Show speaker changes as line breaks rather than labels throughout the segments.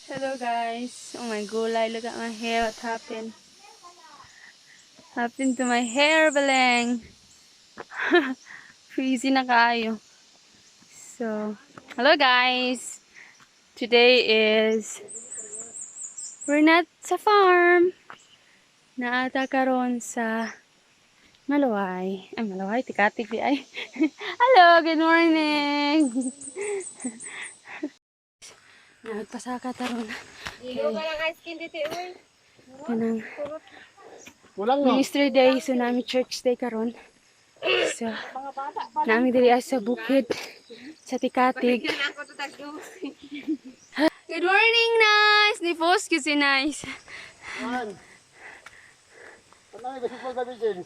Hello guys. Oh my gulay, look at my hair. What happened? Happened to my hair, Beleng. Freezing na kayo. So, hello guys. Today is we're not sa farm. Naata karon sa Malaway. Ay, Malaway, Tikatig di ay. Hello, good morning. Nagpasaka taron.
Iyo ka lang ice cream dito, uy.
Kanang
Kulang no?
ministry day, so nami church day karon. So, nami diri sa bukid sa Tikatig. Good morning, Nice! Ni-post ko si Nice.
Man. Ano may baseball ba din?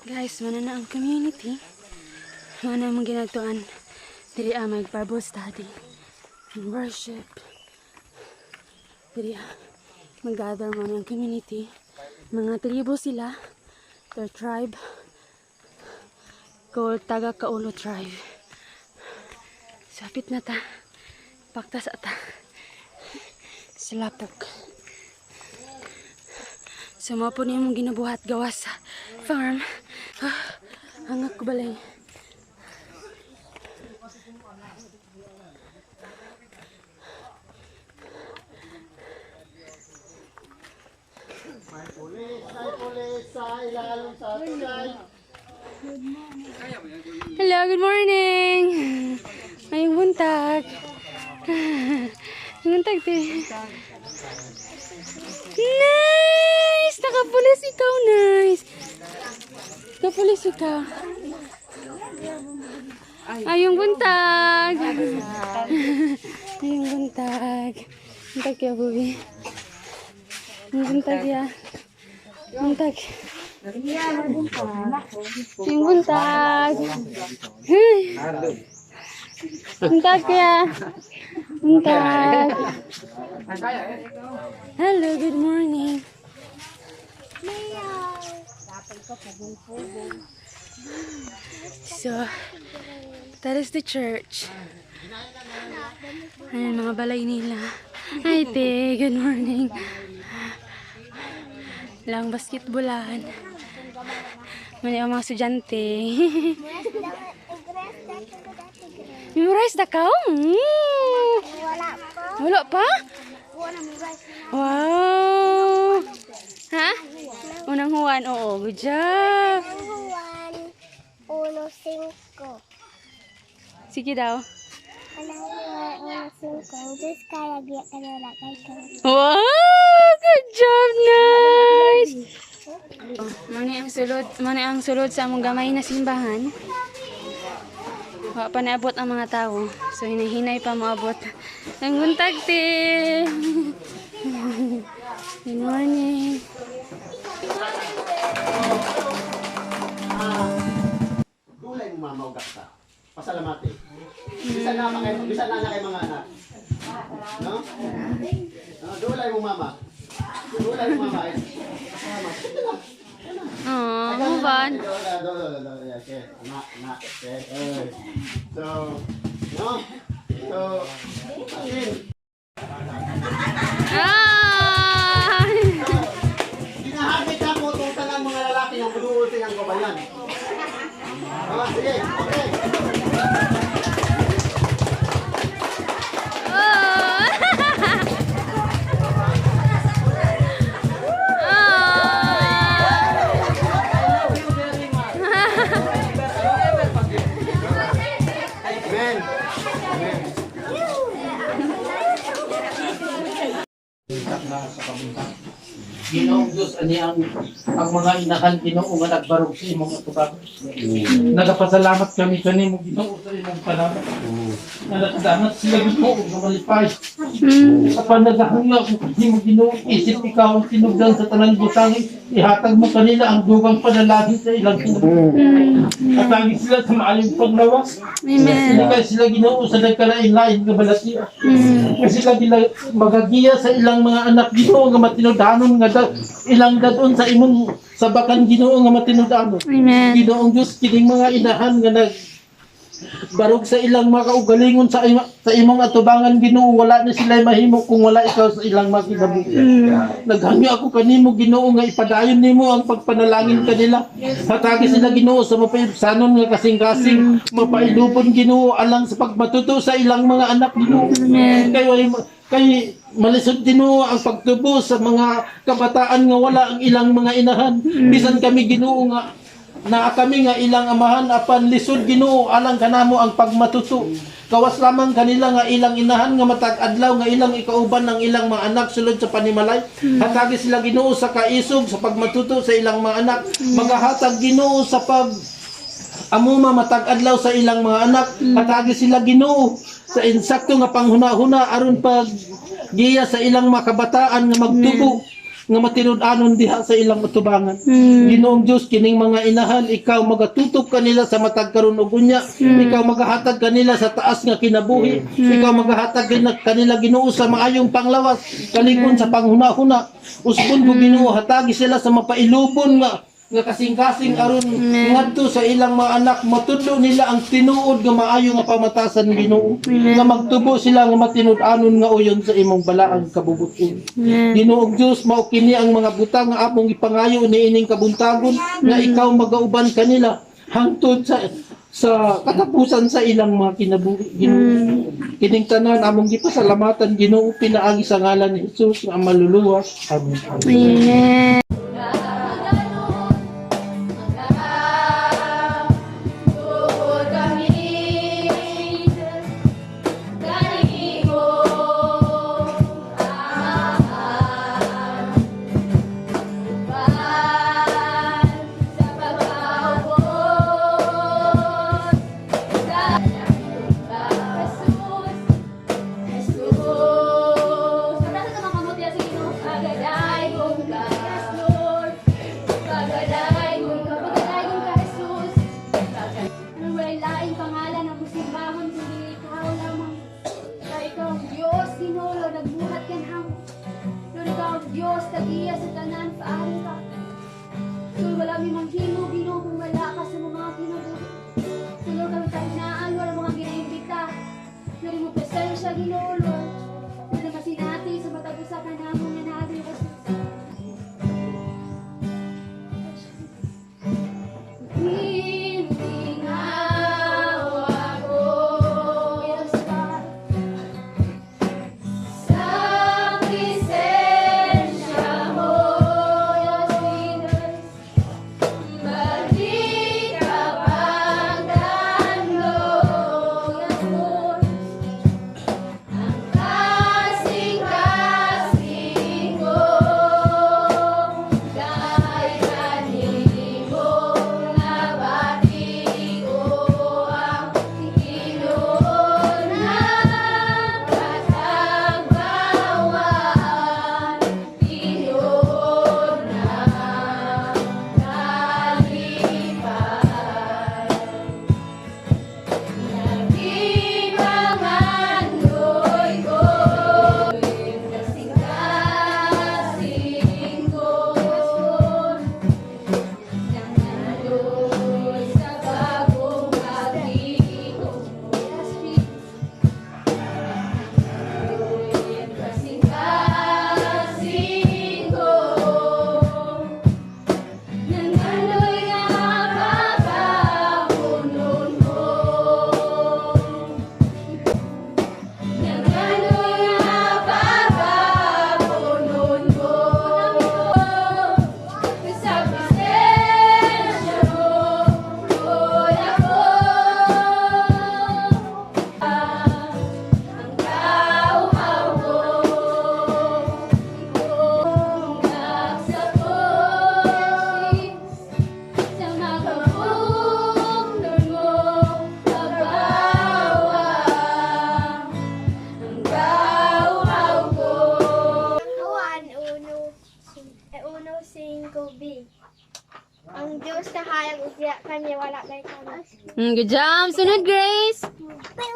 Guys, mana na ang community. Mana mong ginagtuan. Diri mag Bible study and worship. Diri mag-gather mo ng community. Mga tribo sila. Their tribe. Called Taga Kaulo tribe. Sapit na ta. Pakta sa ta. Silapok. Sama po niya mong ginabuhat gawas sa farm. Hangak ko balay.
Pulis sa ilalim sa tulay.
Hello, good morning. Ngayong buntag. Buntag din. Nice! Nakapulis ikaw, nice. Nakapulis ikaw. Ayong buntag. Ayong buntag. Buntag ya, Bubi. Ayong buntag ya. Buntag. Ayong buntag. Buntag ya. Buntag. Hello, good morning. So, that is the church. Ayan, mga balay nila. Hi, te. Good morning. Lang basketballan. Mali ang mga estudyante. Memorize na ka? Wala pa? Wow! Ha? Unang Juan, oo. Good job.
Juan 1:5.
Sige daw.
Unang Juan 1:5. Diyos kaya biya ka nila kay ka.
Wow! Good job, nice! Oh, mani ang sulod sa among gamay na simbahan. Wa pa naabot ang mga tao. So, hinahinay pa maabot. Ang buntag, te! Good morning.
Tulay mo mama ugak ta. Pasalamati. Bisan na kay mga anak. No? Dulay mo mama. Dulay mo mama. Pasalamati.
Oh, move on.
So, no? So, asin.
Ah!
Hinahamit na po itong tanang mga lalaki ng bulutin ang kabayan. Sige, okay. Amen. Amen.
Ginoong Diyos ani ang mga inahan Ginoo nga nagbarog sa imong atubang. Nagapasalamat kami kanimo Ginoo sa imong panahon. Nagadamat sila Ginoo nga malipay. Apan nagahangyo ako kanimo Ginoo, isip ikaw ang tinugdan sa tanang butangin, ihatag mo kanila ang dugang panalangin sa ilang kinabuhi. At lagi sila sa maayong paglawas.
Amen.
Kaya sila Ginoo sa nagkalain-lain nga balatiya. Kasi sila magagiya sa ilang mga anak Ginoo nga matinudhanon nga ilang dadon sa imong sabakan Ginoo nga matinudhanon.
Amen.
Ginoong Diyos kining mga inahan nga barog sa ilang mga kaugalingon sa imong atubangan Ginoo, wala na sila mahimo kung wala ikaw sa ilang mga kinabuhi. Naghangyo ako kanimo Ginoo nga ipadayon nimo ang pagpanalangin kanila. Hatagi sila Ginoo sa mapayubsanon nga kasing-kasing, mapailubon Ginoo alang sa pagmatuto sa ilang mga anak Ginoo. Kay malisod Ginoo ang pagtubo sa mga kabataan nga wala ang ilang mga inahan. Bisan kami Ginoo nga kami nga ilang amahan apan lisod Ginoo alang kanamo ang pagmatuto. Kawas lamang kanila nga ilang inahan nga matag adlaw nga ilang ikauban ng ilang mga anak sulod sa panimalay. Hatagi sila Ginoo sa kaisog sa pagmatuto sa ilang mga anak. Magahatag Ginoo sa amuma matag adlaw sa ilang mga anak. Hatagi sila Ginoo sa insakto nga panghuna-huna aron pag giya sa ilang mga kabataan nga magtubo nga matinud-anon diha sa ilang atubangan. Ginoong Diyos kining mga inahan, ikaw magatutok kanila sa matag karon ug unya. Ikaw magahatag kanila sa taas nga kinabuhi. Ikaw magahatag kanila Ginoo sa maayong panglawas, kalikon sa panghuna-huna. Usbon ko Ginoo hatagi sila sa mapailubon nga kasing-kasing aron ngadto sa ilang mga anak matudlo nila ang tinuod nga maayo nga pamatasan Ginoo. Nga magtubo sila nga matinud-anon nga uyon sa imong balaang kabubuton. Ginoong Diyos mao kini ang mga butang nga among ipangayo niining kabuntagon nga ikaw magauban kanila hangtod sa katapusan sa ilang mga kinabuhi Ginoo. Kining tanan among gipasalamatan Ginoo pinaagi sa ngalan ni Hesus nga maluluwas. Amen.
Amen.
Diyos, tagiya sa tanan, paari ka. Sul, wala may manghimo, Ginoo, kung wala ka sa mga kinabuhi. Sul, kami kahinaan, wala mga ginaimbita. Nari mo presensya, Ginoo, Lord. Sul, masinati sa matagusakan namong nanagay ka.
Diyos kahayag ugya kami wala kay kami.
Good job. Sunod, Grace.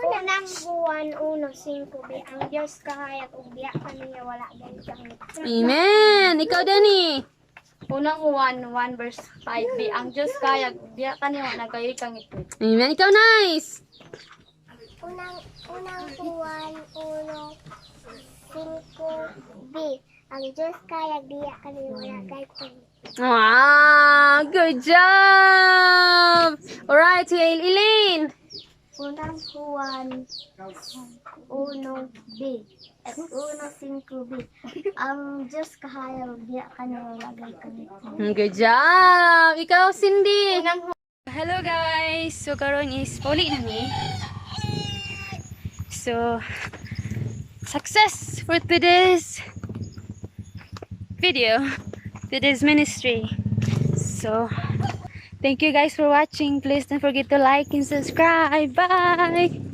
Unang buwan 1:5 bi ang Diyos kahayag ugya kami wala kay kami.
Amen. Ikaw, Dani.
Unang Juan 1 verse 5b. Ang Diyos kayag biya kaniwa nagayoy kang ito.
Amen. Ikaw, Nice.
Unang buwan 1:5 bi ang Diyos kahayag ugya kami wala kay kami.
Wow, good job. Alright, si Elaine.
Unang Juan 1:5 at 1:5 ang Diyos kahayag ugya kami wala kay kami.
Good job. Ikaw, Cindy. Hello, guys. So, karon is pauli na mi. So, success for today's video, today's ministry. So, thank you guys for watching. Please don't forget to like and subscribe. Bye.